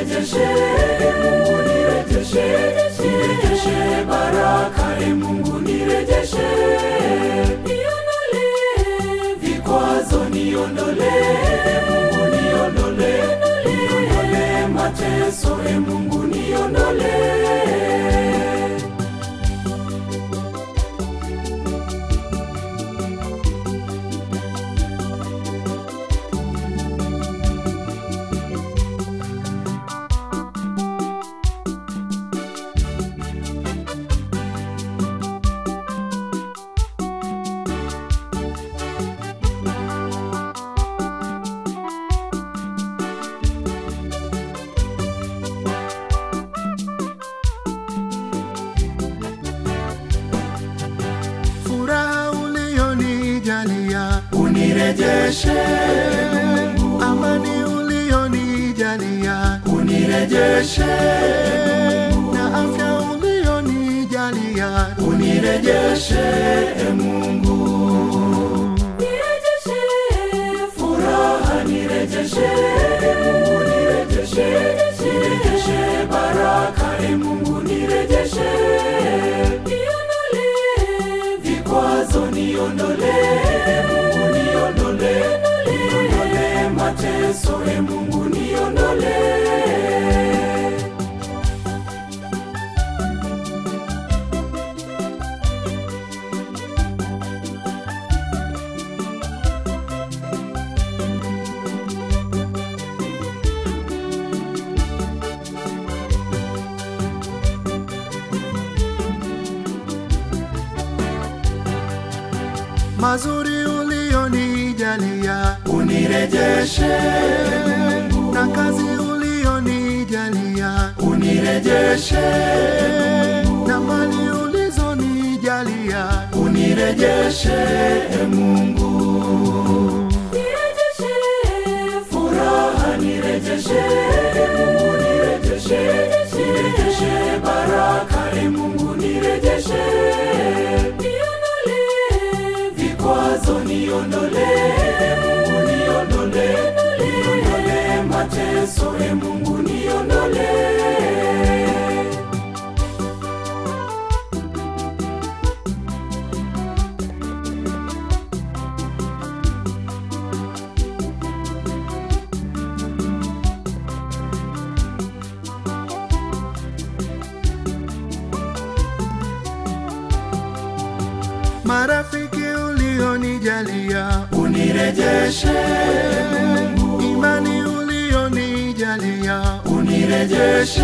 unirejeshe, Mungu nirejeshe, nirejeshe baraka, Mungu nirejeshe, niondole vikwazo, niondole Mungu niondole, niondole mateso, Mungu niondole. Furaha ulionijalia Unirejeshe, amani ulionijalia unirejeshe, na afya ulionijalia unirejeshe Mungu. Nirejeshe furaha, nirejeshe Mungu, nirejeshe, nirejeshe baraka, Mungu nirejeshe, niondole vikwazo, niondole Mungu niondole, niondole mateso, Mungu niondole. mazuri ulionijalia Unirejeshe, na kazi ulionijalia unirejeshe, na mali ulizonijalia unirejeshe Mungu. Nirejeshe furaha, nirejeshe Mungu, nirejeshe, nirejeshe baraka, Mungu nirejeshe, niondole vikwazo, niondole Mungu niondole, niondole mateso, Mungu niondole. marafiki ulionijalia Unirejeshe Mungu, imani ulionijalia unirejeshe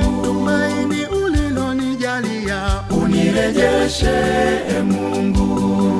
Mungu, tumaini ulilonijalia unirejeshe Mungu.